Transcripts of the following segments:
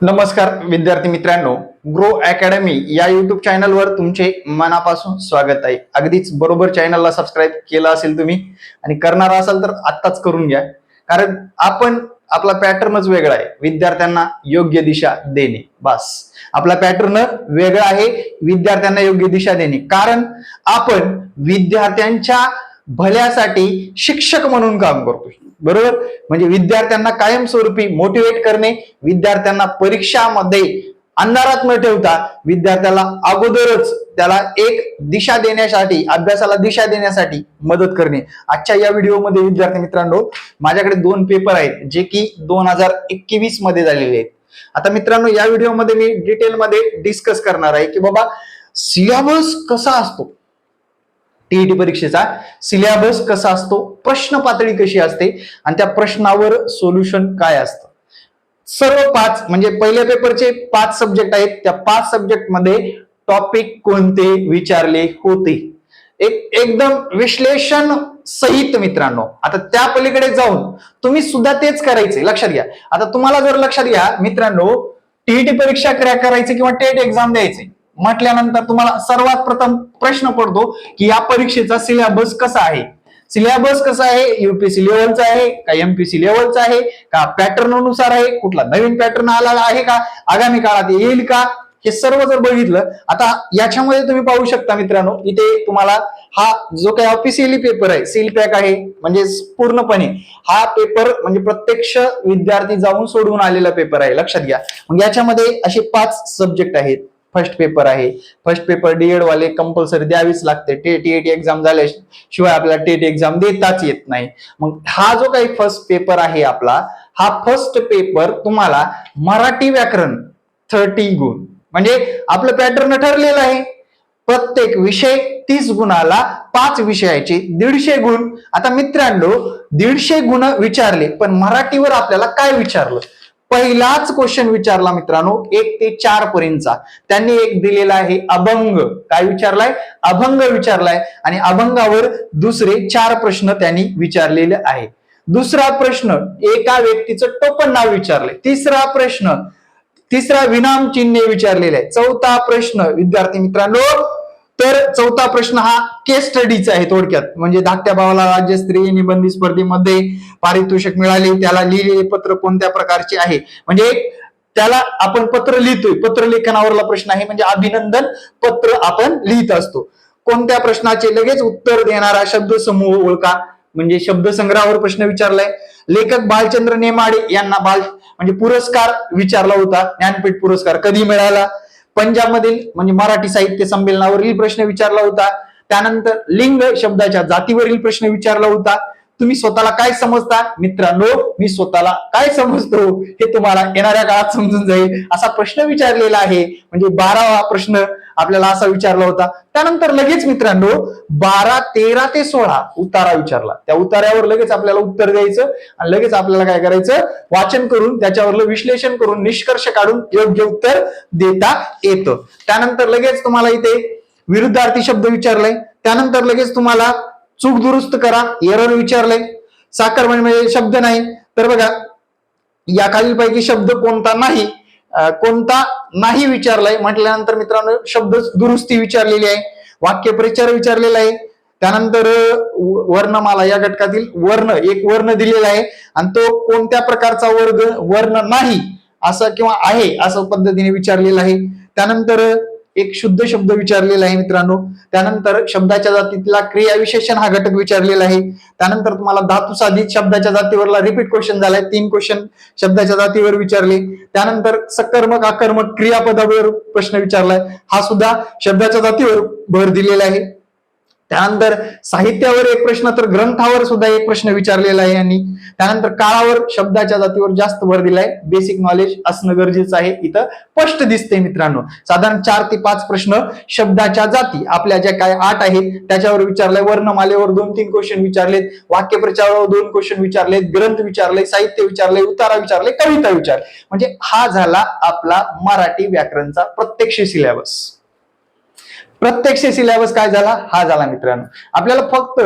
नमस्कार विद्यार्थी मित्रांनो, ग्रो अकॅडमी या युट्यूब चॅनलवर तुमचे मनापासून स्वागत आहे. अगदीच बरोबर चॅनलला सबस्क्राईब केलं असेल तुम्ही आणि करणार असाल तर आत्ताच करून घ्या, कारण आपला पॅटर्नच वेगळा आहे. विद्यार्थ्यांना योग्य दिशा देणे, बस आपला पॅटर्न वेगळा आहे. विद्यार्थ्यांना योग्य दिशा देणे, कारण आपण विद्यार्थ्यांच्या भल्यासाठी शिक्षक म्हणून काम करतोय. बरोबर, म्हणजे विद्यार्थ्यांना कायमस्वरूपी मोटिवेट करणे, विद्यार्थ्यांना परीक्षामध्ये अंधारात न ठेवता विद्यार्थ्याला अगोदरच त्याला एक दिशा देण्यासाठी, अभ्यासाला दिशा देण्यासाठी मदत करणे. आजच्या या व्हिडिओमध्ये विद्यार्थी मित्रांनो, माझ्याकडे 2 पेपर आहेत जे की 2021 मध्ये झालेले आहेत. आता मित्रांनो, या व्हिडिओमध्ये मी डिटेलमध्ये डिस्कस करणार आहे की बाबा सिलेबस कसा असतो, टीईटी परीक्षेचा सिलेबस कसा असतो, प्रश्न पातळी कशी असते आणि त्या प्रश्नावर सोल्युशन काय असतं. सर्व 5 म्हणजे पहिल्या पेपरचे 5 सब्जेक्ट आहेत. त्या 5 सब्जेक्ट मध्ये टॉपिक कोणते विचारले होते, एकदम विश्लेषण सहित. मित्रांनो, आता त्या पलीकडे जाऊन तुम्ही सुद्धा तेच करायचे. लक्षात घ्या, आता तुम्हाला जर लक्षात घ्या मित्रांनो, टीईटी परीक्षा क्रॅक करायची किंवा टेट एक्झाम द्यायचे म्हटल्यानंतर तुम्हाला सर्वात प्रथम प्रश्न पडतो की या परीक्षेचा सिलेबस कसा आहे. सिलेबस कसा आहे, युपीएससी लेवलचा आहे का, एमपीसी लेवलचा आहे का, पॅटर्न नुसार आहे, कुठला नवीन पॅटर्न आलेला आहे का, आगामी काळात येईल का, हे सर्व जर बघितलं. आता याच्यामध्ये तुम्ही पाहू शकता मित्रांनो, इथे तुम्हाला हा जो काही ऑफिशियली पेपर आहे, सील पॅक आहे, म्हणजे पूर्णपणे हा पेपर म्हणजे प्रत्यक्ष विद्यार्थी जाऊन सोडवून आलेला पेपर आहे. लक्षात घ्या, मग याच्यामध्ये असे 5 सब्जेक्ट आहेत. फर्स्ट पेपर आहे. फर्स्ट पेपर डीएड वाले कंपल्सरी द्यावीच लागते. टीईटी एक्झाम झाल्याशिवाय आपल्याला टेट एक्झाम देताच येत नाही. मग हा जो काही फर्स्ट पेपर आहे आपला, हा फर्स्ट पेपर तुम्हाला मराठी व्याकरण 30 गुण, म्हणजे आपलं पॅटर्न ठरलेलं आहे. प्रत्येक विषय 30 गुणाला 5 विषयाचे 150 गुण. आता मित्रांनो, 150 गुण विचारले, पण मराठीवर आपल्याला काय विचारलं, पहिलाच क्वेश्चन विचारला मित्रांनो 1 ते 4 पर्यंतचा. त्यांनी एक दिलेला आहे अभंग. काय विचारलाय, अभंग विचारलाय, आणि अभंगावर दुसरे 4 प्रश्न त्यांनी विचारलेले आहे. दुसरा प्रश्न एका व्यक्तीचं टोपण नाव विचारलंय. तिसरा विराम चिन्ह विचारलेलं आहे. चौथा प्रश्न विद्यार्थी मित्रांनो, तर चौथा प्रश्न हा केस स्टडीचा आहे. थोडक्यात म्हणजे धाकट्या भावाला राज्यस्तरीय निबंध स्पर्धेमध्ये पारितोषिक मिळाले, त्याला लिहिलेले पत्र कोणत्या प्रकारचे आहे, म्हणजे त्याला आपण पत्र लिहितोय, पत्र लेखनावरला प्रश्न आहे, म्हणजे अभिनंदन पत्र आपण लिहित असतो. कोणत्या प्रश्नाचे लगेच उत्तर देणारा शब्द समूह ओळखा, म्हणजे शब्दसंग्रहावर प्रश्न विचारलाय. लेखक भालचंद्र नेमाडे यांना म्हणजे पुरस्कार विचारला होता, ज्ञानपीठ पुरस्कार कधी मिळाला. पंजाब मधील म्हणजे मराठी साहित्य संमेलनावरील प्रश्न विचारला होता. त्यानंतर लिंग शब्दाच्या जातीवरील प्रश्न विचारला होता. तुम्ही स्वतःला काय समजता मित्रांनो, मी स्वतःला काय समजतो हे तुम्हाला येणाऱ्या काळात समजून जाईल, असा प्रश्न विचारलेला आहे. म्हणजे 12वा प्रश्न आपल्याला असा विचारला होता. त्यानंतर लगेच मित्रांनो 12, 13 ते 16 उतारा विचारला. त्या उतार्यावर लगेच आपल्याला उत्तर द्यायचं आणि लगेच आपल्याला काय करायचं, वाचन करून त्याच्यावरलं विश्लेषण करून निष्कर्ष काढून योग्य उत्तर देता येतं. त्यानंतर लगेच तुम्हाला इथे विरुद्धार्थी शब्द विचारलाय. त्यानंतर लगेच तुम्हाला चूक दुरुस्त करा, एरर विचारलंय. साखर म्हणजे शब्द नाही, तर बघा या खालीलपैकी शब्द कोणता नाही विचारलाय म्हटल्यानंतर मित्रांनो शब्द दुरुस्ती विचारलेली आहे. वाक्यपरिचार विचारलेला आहे. त्यानंतर वर्णमाला या घटकातील एक वर्ण दिलेला आहे आणि तो कोणत्या प्रकारचा वर्ण नाही असं किंवा आहे असं पद्धतीने विचारलेला आहे. त्यानंतर एक शुद्ध शब्द विचारलेला आहे मित्रांनो. त्यानंतर शब्दाच्या जातीतला क्रियाविशेषण हा घटक विचारलेला आहे. त्यानंतर तुम्हाला धातू साधित शब्दाच्या जातीवरला रिपीट क्वेश्चन झालाय. 3 क्वेश्चन शब्दाच्या जातीवर विचारले. त्यानंतर सकर्मक आकर्मक क्रियापदावर प्रश्न विचारलाय, हा सुद्धा शब्दाच्या जातीवर भर दिलेला आहे. त्यानंतर साहित्यावर एक प्रश्न, तर ग्रंथावर सुद्धा एक प्रश्न विचारलेला आहे यांनी. त्यानंतर काळावर शब्दाच्या जातीवर जास्त भर दिलाय. बेसिक नॉलेज असणं गरजेचं आहे, इथं स्पष्ट दिसते मित्रांनो. साधारण 4 ते 5 प्रश्न शब्दाच्या जाती आपल्या ज्या काय 8 आहेत त्याच्यावर विचारलाय. वर्णमालेवर 2-3 क्वेश्चन विचारलेत. वाक्यप्रचारावर 2 क्वेश्चन विचारलेत. ग्रंथ विचारले, साहित्य विचारले, उतारा विचारले, कविता विचारले. म्हणजे हा झाला आपला मराठी व्याकरणचा प्रत्यक्ष सिलेबस. प्रत्यक्ष सिलेबस काय झाला, हा झाला मित्रांनो. आपल्याला फक्त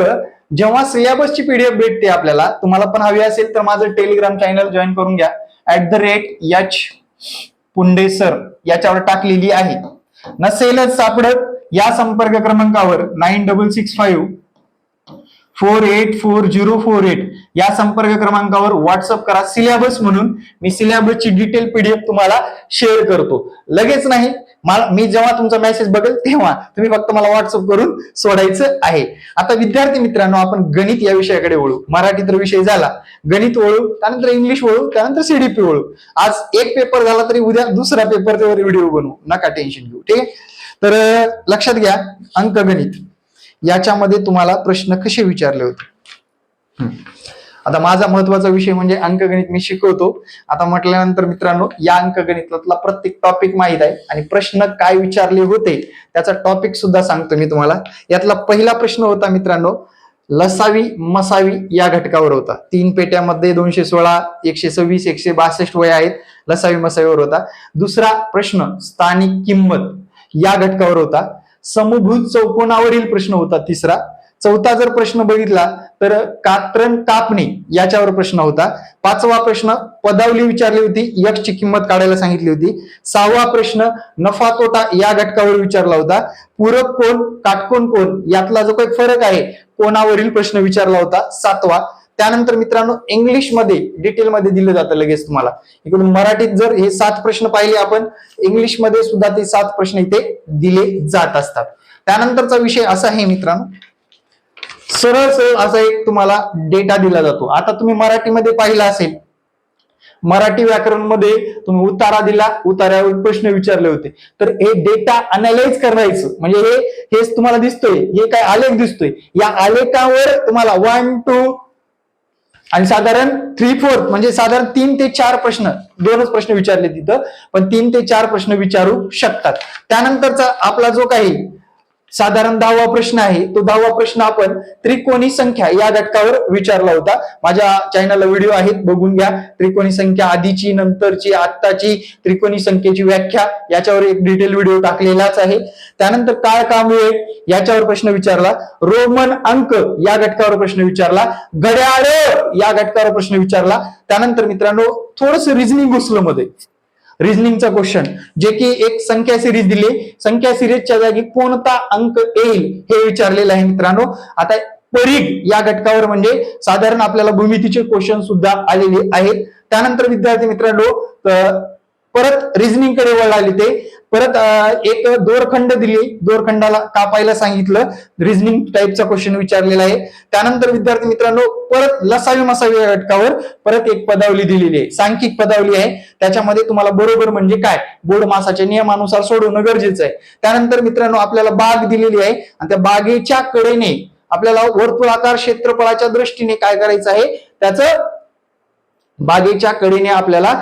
जेव्हा सिलेबसची पीडीएफ भेटते आपल्याला, तुम्हाला पण हवी असेल तर माझं टेलिग्राम चॅनल जॉईन करून घ्या. @h पुंडेसर याच्यावर टाकलेली आहे. नसेलच सापडत या संपर्क क्रमांकावर 9665484048 या संपर्क क्रमांकावर व्हॉट्सअप करा सिलेबस म्हणून. मी सिलेबसची डिटेल PDF तुम्हाला शेअर करतो. लगेच नाही, मी जेव्हा तुमचा मेसेज बघेल तेव्हा तुम्ही फक्त मला व्हॉट्सअप करून सोडायचं आहे. आता विद्यार्थी मित्रांनो, आपण गणित या विषयाकडे वळू. मराठी तर विषय झाला, गणित वळू, त्यानंतर इंग्लिश वळू, त्यानंतर CDP वळू. आज एक पेपर झाला तरी उद्या दुसरा पेपरच्या वर व्हिडिओ बनवू, नका टेन्शन घेऊ. ठीक आहे, तर लक्षात घ्या, अंकगणित याच्यामध्ये तुम्हाला प्रश्न कसे विचारले होते. आता माझा महत्वाचा विषय म्हणजे अंकगणित मी शिकवतो. आता म्हटल्यानंतर मित्रांनो, या अंकगणितातला प्रत्येक टॉपिक माहित आहे आणि प्रश्न काय विचारले होते त्याचा टॉपिक सुद्धा सांगतो मी तुम्हाला. यातला पहिला प्रश्न होता मित्रांनो, लसावी मसावी या घटकावर होता. 3 पेट्यामध्ये 216, 126, 162 वय आहेत. लसावी मसावीवर होता. दुसरा प्रश्न स्थानिक किंमत या घटकावर होता. समभुज चौकोनावरील प्रश्न होता तिसरा. चौथा जर प्रश्न बघितला तर कात्रण कापणे याच्यावर प्रश्न होता. 5वा प्रश्न पदावली विचारली होती, X ची किंमत काढायला सांगितली होती. 6वा प्रश्न नफा तोटा या घटकावर विचारला होता. पूरक कोण काटकोन कोण यातला जो काही फरक आहे कोणावरील प्रश्न विचारला होता 7वा. त्यानंतर मित्रांनो, इंग्लिश मध्ये डिटेलमध्ये दिलं जातं लगेच तुम्हाला. इकडून मराठीत जर हे 7 प्रश्न पाहिले आपण, इंग्लिश मध्ये सुद्धा ते 7 प्रश्न इथे दिले जात असतात. त्यानंतरचा विषय असा आहे मित्रांनो, सरळ सरळ असा एक तुम्हाला डेटा दिला जातो. आता तुम्ही मराठीमध्ये पाहिला असेल, मराठी व्याकरण मध्ये तुम्ही उतारा दिला, उतार्यावर प्रश्न विचारले होते. तर हे डेटा अनालाइज करायचं म्हणजे हेच तुम्हाला दिसतोय, हे काय आलेख दिसतोय, या आलेखावर तुम्हाला 1, 2 आणि साधारण 3/4 म्हणजे साधारण 3 ते 4 प्रश्न, 2च प्रश्न विचारले तिथं, पण 3 ते 4 प्रश्न विचारू शकतात. त्यानंतरचा आपला जो काही साधारण 10वा प्रश्न आहे, तो 10वा प्रश्न आपण त्रिकोणी संख्या या घटकावर विचारला होता. माझ्या चॅनलला व्हिडिओ आहेत, बघून घ्या. त्रिकोणी संख्या आधीची, नंतरची, आत्ताची, त्रिकोणी संख्येची व्याख्या याच्यावर एक डिटेल व्हिडिओ टाकलेलाच आहे. त्यानंतर काय काम आहे याच्यावर प्रश्न विचारला. रोमन अंक या घटकावर प्रश्न विचारला. घड्याळ या घटकावर प्रश्न विचारला. त्यानंतर मित्रांनो, थोडस रिझनिंग घुसलं मध्ये, रिझनिंगचा क्वेश्चन, जे की एक संख्या सिरीज दिली, संख्या सिरीजच्या जागी कोणता अंक येईल हे विचारलेलं आहे मित्रांनो. आता परिघ या घटकावर म्हणजे साधारण आपल्याला भूमितीचे क्वेश्चन सुद्धा आलेले आहेत. त्यानंतर विद्यार्थी मित्रांनो, परत रिझनिंग कडे वळाले ते. परत एक दोरखंड दिली, दोरखंडाला कापायला सांगितलं, रिझनिंग टाईपचा क्वेश्चन विचारलेला आहे. त्यानंतर विद्यार्थी मित्रांनो, परत लसावी मसावी या घटकावर परत एक पदावली दिलेली आहे, सांख्यिक पदावली आहे. त्याच्यामध्ये तुम्हाला बरोबर म्हणजे काय, बोर्ड मासाच्या नियमानुसार सोडवणं गरजेचं आहे. त्यानंतर मित्रांनो, आपल्याला बाग दिलेली आहे आणि त्या बागेच्या कडेने आपल्याला वर्तुळाकार क्षेत्रफळाच्या दृष्टीने काय करायचं आहे, त्याचं बागेच्या कडेने आपल्याला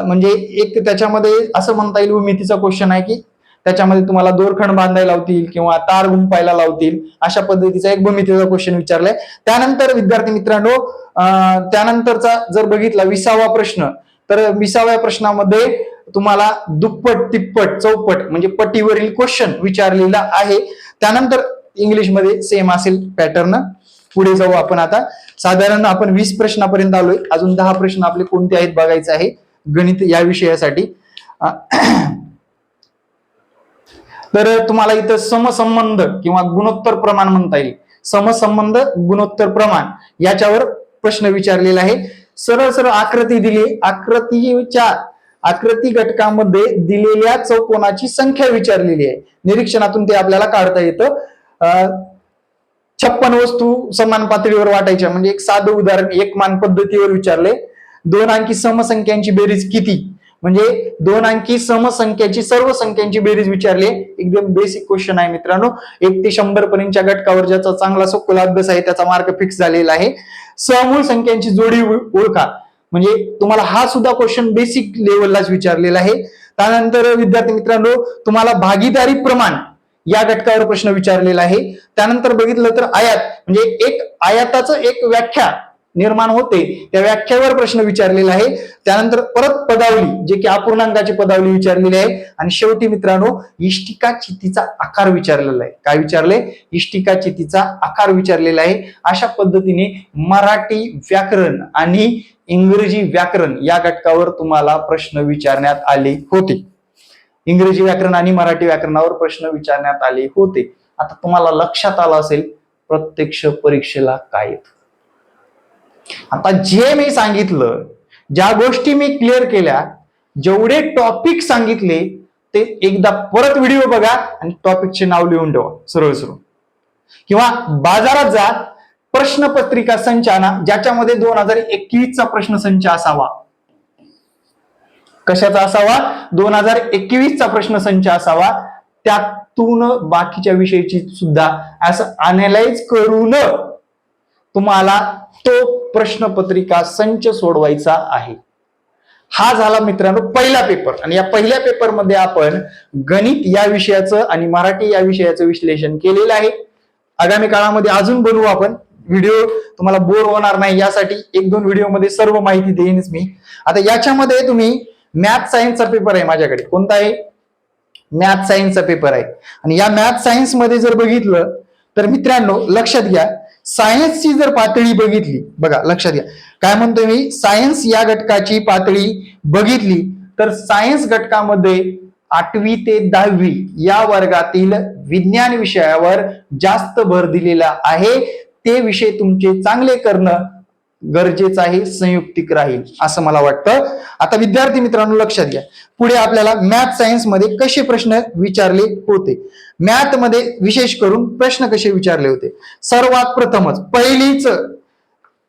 म्हणजे एक त्याच्यामध्ये असं म्हणता येईल भूमितीचा क्वेश्चन आहे की त्याच्यामध्ये तुम्हाला दोरखंड बांधायला लावतील किंवा तार गुंपायला लावतील, अशा पद्धतीचा एक भूमितीचा क्वेश्चन विचारलाय. त्यानंतर विद्यार्थी मित्रांनो, त्यानंतरचा जर बघितला 20वा प्रश्न, तर 20व्या प्रश्नामध्ये तुम्हाला दुप्पट, तिप्पट, चौपट म्हणजे पटीवरील क्वेश्चन विचारलेला आहे. त्यानंतर इंग्लिशमध्ये सेम असेल पॅटर्न. पुढे जाऊ आपण. आता साधारण आपण 20 प्रश्नापर्यंत आलोय. अजून 10 प्रश्न आपले कोणते आहेत बघायचे आहे गणित या विषयासाठी. तर तुम्हाला इथं समसंबंध किंवा गुणोत्तर प्रमाण म्हणता येईल, समसंबंध गुणोत्तर प्रमाण याच्यावर प्रश्न विचारलेला आहे. सरळ सरळ आकृती दिली, आकृती घटकामध्ये दिलेल्या चौकोनाची संख्या विचारलेली आहे. निरीक्षणातून ते आपल्याला काढता येतं. 56 वस्तू समान पातळीवर वाटायच्या, म्हणजे एक साधं उदाहरण एकमान पद्धतीवर विचारले. 2 अंकी समसंख्यांची बेरीज किती, म्हणजे 2 अंकी समसंख्याची सर्व संख्यांची बेरीज विचारली. एकदम बेसिक क्वेश्चन आहे मित्रांनो. 1 ते 100 पर्यंतच्या घटकावर ज्याचा चांगला सखोल अभ्यास आहे त्याचा मार्क फिक्स झालेला आहे. समूळ संख्यांची जोडी ओळखा, म्हणजे तुम्हाला हा सुद्धा क्वेश्चन बेसिक लेवललाच विचारलेला आहे. त्यानंतर विद्यार्थी मित्रांनो, तुम्हाला भागीदारी प्रमाण या घटकावर प्रश्न विचारलेला आहे. त्यानंतर बघितलं तर आयात, म्हणजे एक आयाताचं एक व्याख्या निर्माण होते त्या व्याख्येवर प्रश्न विचारलेला आहे. त्यानंतर परत पदावली, जे की अपूर्णांकाची पदावली विचारलेली आहे. आणि शेवटी मित्रांनो इष्टिका चितीचा आकार विचारलेला आहे. काय विचारले? इष्टिका चितीचा आकार विचारलेला आहे. अशा पद्धतीने मराठी व्याकरण आणि इंग्रजी व्याकरण या घटकावर तुम्हाला प्रश्न विचारण्यात आले होते. इंग्रजी व्याकरण आणि मराठी व्याकरणावर प्रश्न विचारण्यात आले होते. आता तुम्हाला लक्षात आलं असेल प्रत्यक्ष परीक्षेला काय येतं. आता जे मी सांगितलं, ज्या गोष्टी मी क्लिअर केल्या, जेवढे टॉपिक सांगितले ते एकदा परत व्हिडिओ बघा आणि टॉपिकचे नाव लिहून ठेवा सरळ सरळ. किंवा बाजारात जा, प्रश्नपत्रिका संच आणा ज्याच्यामध्ये 2021 चा प्रश्नसंच असावा. कशाचा असावा? 2021 चा प्रश्नसंच असावा. त्यातून बाकीच्या विषयाची सुद्धा असं अनालाइज करून तुम्हाला तो प्रश्नपत्रिका संच सोडवायचा आहे. हा झाला मित्रांनो पहिला पेपर. आणि या पहिल्या पेपरमध्ये आपण गणित या विषयाचं आणि मराठी या विषयाचं विश्लेषण केलेलं आहे. आगामी काळामध्ये अजून बनवू आपण व्हिडिओ, तुम्हाला बोर होणार नाही यासाठी 1-2 व्हिडिओमध्ये सर्व माहिती देईनच मी. आता याच्यामध्ये तुम्ही मॅथ सायन्सचा पेपर आहे माझ्याकडे. कोणता आहे? मॅथ सायन्सचा पेपर आहे. आणि या मॅथ सायन्स मध्ये जर बघितलं तर मित्रांनो लक्षात घ्या, सायन्सची जर पातळी बघितली, बघा लक्षात घ्या काय म्हणतोय मी, सायन्स या घटकाची पातळी बघितली तर सायन्स घटकामध्ये 8वी ते 10वी या वर्गातील विज्ञान विषयावर जास्त भर दिलेला आहे. ते विषय तुमचे चांगले करणं गरजेचं आहे, संयुक्तिक राहील असं मला वाटतं. आता विद्यार्थी मित्रांनो लक्षात घ्या, पुढे आपल्याला मॅथ सायन्स मध्ये कसे प्रश्न विचारले होते, मॅथ मध्ये विशेष करून प्रश्न कसे विचारले होते. सर्वात प्रथमच पहिलीच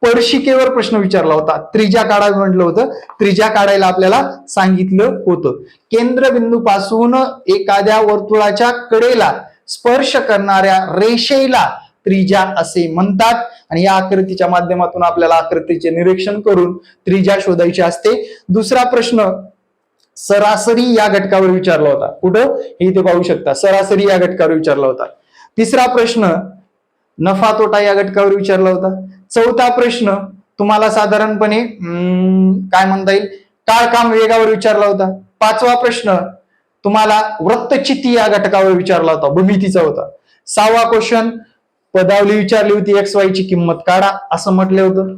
स्पर्शिकेवर प्रश्न विचारला होता. त्रिज्या काढायला म्हटलं होतं, त्रिज्या काढायला आपल्याला सांगितलं होतं. केंद्रबिंदू पासून एखाद्या वर्तुळाच्या कडेला स्पर्श करणाऱ्या रेषेला त्रिज्या असे म्हणतात. आणि या आकृतीच्या माध्यमातून आपल्याला आकृतीचे निरीक्षण करून त्रिज्या शोधायची असते. दुसरा प्रश्न सरासरी या घटकावर विचारला होता. कुठं? हे इथे पाहू शकता, सरासरी या घटकावर विचारला होता. तिसरा प्रश्न नफा तोटा या घटकावर विचारला होता. चौथा प्रश्न तुम्हाला साधारणपणे काय म्हणता येईल, काळकाम वेगावर विचारला होता. पाचवा प्रश्न तुम्हाला वृत्तचिती या घटकावर विचारला होता, भूमितीचा होता. 6वा क्वेश्चन पदावली विचारली होती, XY ची किंमत काढा असं म्हटलं होतं.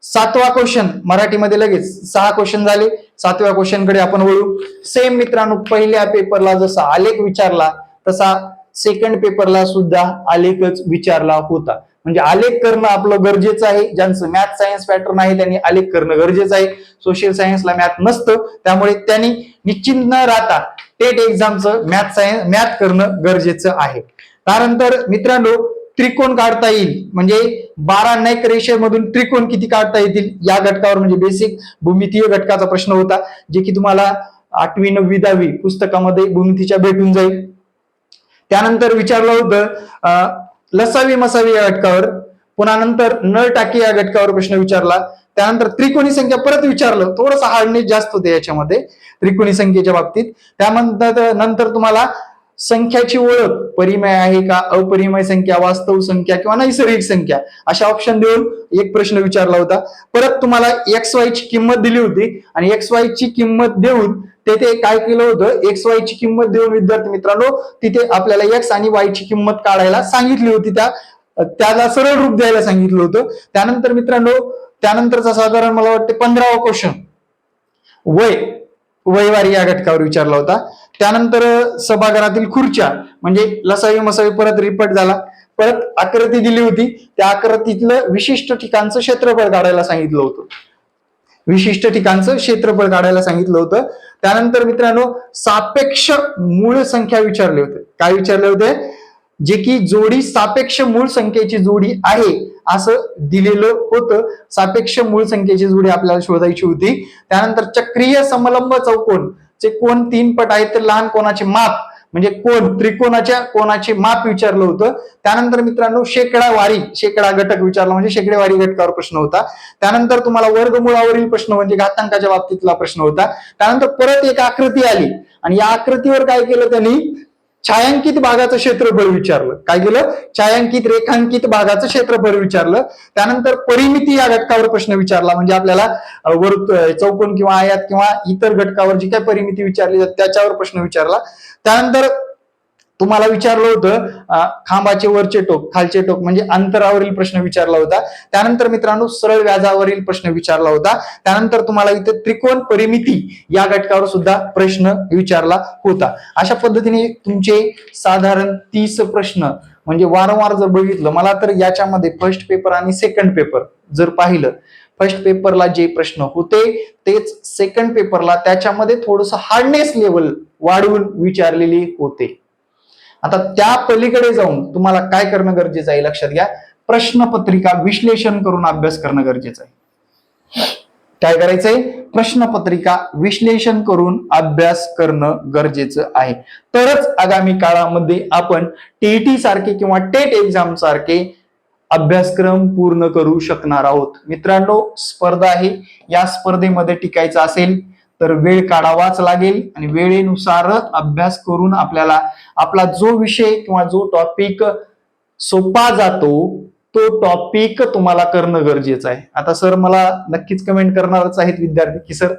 7वा क्वेश्चन मराठीमध्ये लगेच 6 क्वेश्चन झाले. 7व्या क्वेश्चन कडे आपण वळू. सेम मित्रांनो पहिल्या पेपरला जसा आलेख विचारला तसा सेकंड पेपरला सुद्धा आलेखच विचारला होता. म्हणजे आलेख करणं आपलं गरजेचं आहे. ज्यांचं मॅथ सायन्स पॅटर्न आहे त्यांनी आलेख करणं गरजेचं आहे. सोशल सायन्सला मॅथ नसतं, त्यामुळे त्यांनी निश्चित न राहता टेट एक्झामचं मॅथ करणं गरजेचं आहे. त्यानंतर मित्रांनो त्रिकोण काढता येईल, म्हणजे 12 नैक रेषेमधून त्रिकोण किती काढता येतील या घटकावर, म्हणजे बेसिक भूमितीय घटकाचा प्रश्न होता, जे की तुम्हाला 8वी 9वी 10वी पुस्तकामध्ये भूमितीच्या भेटून जाईल. त्यानंतर विचारलं होतं लसावी मसावी या घटकावर. पुन्हा नंतर नळ टाकी या घटकावर प्रश्न विचारला. त्यानंतर त्रिकोणी संख्या परत विचारलं, थोडंसं हार्डनेस जास्त होते याच्यामध्ये त्रिकोणी संख्येच्या बाबतीत. त्यानंतर तुम्हाला संख्याची ओळख, परिमेय आहे का, अपरिमेय संख्या, वास्तव संख्या किंवा नैसर्गिक संख्या अशा ऑप्शन देऊन एक प्रश्न विचारला होता. परत तुम्हाला XY ची किंमत दिली होती आणि XY ची किंमत देऊन तेथे काय केलं होतं, XY ची किंमत देऊन विद्यार्थी मित्रांनो तिथे आपल्याला X आणि Y ची किंमत काढायला सांगितली होती, त्याला सरळ रूप द्यायला सांगितलं होतं. त्यानंतर मित्रांनो त्यानंतरचा साधारण मला वाटतं 15वा क्वेश्चन वयवारी या घटकावर विचारला होता. त्यानंतर सभागृहातील खुर्च्या, म्हणजे लसावी मसावी परत रिपीट झाला. परत आकृती दिली होती, त्या आकृतीतलं विशिष्ट ठिकाणचं क्षेत्रफळ काढायला सांगितलं होतं. विशिष्ट ठिकाणचं क्षेत्रफळ काढायला सांगितलं होतं. त्यानंतर मित्रांनो सापेक्ष मूळ संख्या विचारले होते. काय विचारले होते? जे की जोडी सापेक्ष मूळ संख्येची जोडी आहे असं दिलेलं होतं. सापेक्ष मूळ संख्येची जोडी आपल्याला शोधायची होती. त्यानंतर चक्रीय समलंब चौकोन चे कोण 3 पट आहेत तर लहान कोणाचे माप, म्हणजे कोण त्रिकोणाच्या कोणाचे माप विचारलं होतं. त्यानंतर मित्रांनो शेकडा घटक विचारला, म्हणजे शेकडेवारी घटकावर प्रश्न होता. त्यानंतर तुम्हाला वर्गमुळावरील प्रश्न म्हणजे घातांकाच्या बाबतीतला प्रश्न होता. त्यानंतर परत एक आकृती आली आणि या आकृतीवर काय केलं त्यांनी, छायांकित भागाचं क्षेत्रफळ विचारलं. काय केलं? छायांकित रेखांकित भागाचं क्षेत्रफळ विचारलं. त्यानंतर परिमिती या घटकावर प्रश्न विचारला, म्हणजे आपल्याला चौकोन किंवा आयात किंवा इतर घटकावर जी काय परिमिती विचारली जाते त्याच्यावर प्रश्न विचारला. त्यानंतर तुम्हाला विचारलं होतं खांबाचे वरचे टोक खालचे टोक म्हणजे अंतरावरील प्रश्न विचारला होता. त्यानंतर मित्रांनो सरळ व्याजावरील प्रश्न विचारला होता. त्यानंतर तुम्हाला इथे त्रिकोण परिमिती या घटकावर सुद्धा प्रश्न विचारला होता. अशा पद्धतीने तुमचे साधारण 30 प्रश्न म्हणजे वारंवार जर बघितलं मला तर याच्यामध्ये फर्स्ट पेपर आणि सेकंड पेपर जर पाहिलं, फर्स्ट पेपरला जे प्रश्न होते तेच सेकंड पेपरला त्याच्यामध्ये थोडस हार्डनेस लेवल वाढवून विचारलेले होते. आता त्या पलीकडे जाऊन तुम्हाला काय करणं गरजेचं आहे लक्षात घ्या, प्रश्नपत्रिका विश्लेषण करून अभ्यास करणं गरजेचं आहे. काय करायचंय? प्रश्नपत्रिका विश्लेषण करून अभ्यास करणं गरजेचं आहे. तरच आगामी काळामध्ये आपण टीईटी सारखे किंवा टेट एक्झाम सारखे अभ्यासक्रम पूर्ण करू शकणार आहोत. मित्रांनो स्पर्धा आहे, या स्पर्धेमध्ये टिकायचं असेल तर वेळ काढावाच लागेल आणि वेळेनुसार अभ्यास करून आपल्याला आपला जो विषय किंवा जो टॉपिक सोपा जातो तो टॉपिक तुम्हाला करणं गरजेचं आहे. आता सर मला नक्कीच कमेंट करणारच आहेत विद्यार्थी की सर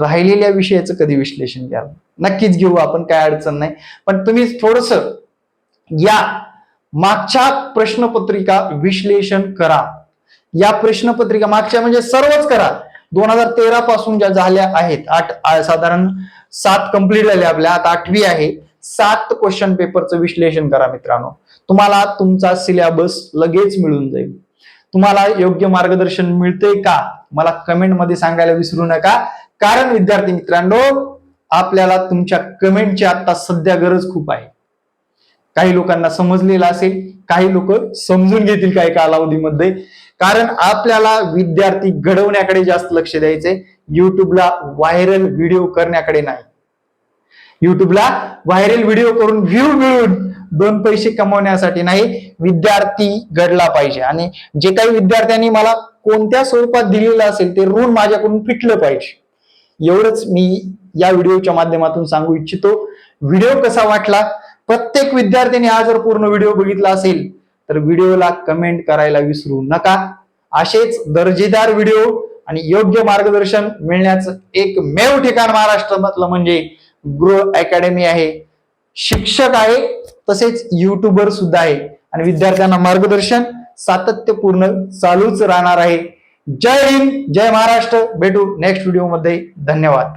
राहिलेल्या विषयाचं कधी विश्लेषण घ्याल. नक्कीच घेऊ आपण, काय अडचण नाही. पण तुम्ही थोडस या मागच्या प्रश्नपत्रिका विश्लेषण करा. या प्रश्नपत्रिका मागच्या म्हणजे सर्वच करा. 2013 पासून ज्या झाल्या आहेत, साधारण 7 कंप्लीट झाले आपल्या, आता 8वी आहे. 7 क्वेश्चन पेपरचं विश्लेषण करा मित्रांनो. तुम्हाला तुमचा सिलेबस लगेच मिळून जाईल. तुम्हाला योग्य मार्गदर्शन मिळते का मला कमेंट मध्ये सांगायला विसरू नका. कारण विद्यार्थी मित्रांनो आपल्याला तुमच्या कमेंटची आता सध्या गरज खूप आहे. काही लोकांना समजलेलं असेल, काही लोक समजून घेतील काही कालावधीमध्ये. कारण आपल्याला विद्यार्थी घडवण्याकडे जास्त लक्ष द्यायचंय, युट्यूबला व्हायरल व्हिडिओ करण्याकडे नाही. युट्यूबला व्हायरल व्हिडिओ करून व्ह्यू मिळून 2 पैसे कमवण्यासाठी नाही, विद्यार्थी घडला पाहिजे. आणि जे काही विद्यार्थ्यांनी मला कोणत्या स्वरूपात दिलेलं असेल ते ऋण माझ्याकडून फिटलं पाहिजे. एवढंच मी या व्हिडिओच्या माध्यमातून सांगू इच्छितो. व्हिडिओ कसा वाटला? प्रत्येक विद्यार्थ्यांनी हा जर पूर्ण व्हिडिओ बघितला असेल तर व्हिडिओला कमेंट करायला विसरू नका. असेच दर्जेदार व्हिडिओ आणि योग्य मार्गदर्शन मिळण्याचं एकमेव ठिकाण महाराष्ट्रामधलं म्हणजे ग्रो अकॅडमी आहे. शिक्षक आहे तसेच युट्यूबर सुद्धा आहे आणि विद्यार्थ्यांना मार्गदर्शन सातत्यपूर्ण चालूच राहणार आहे. जय हिंद, जय महाराष्ट्र. भेटू नेक्स्ट व्हिडिओ मध्ये. धन्यवाद.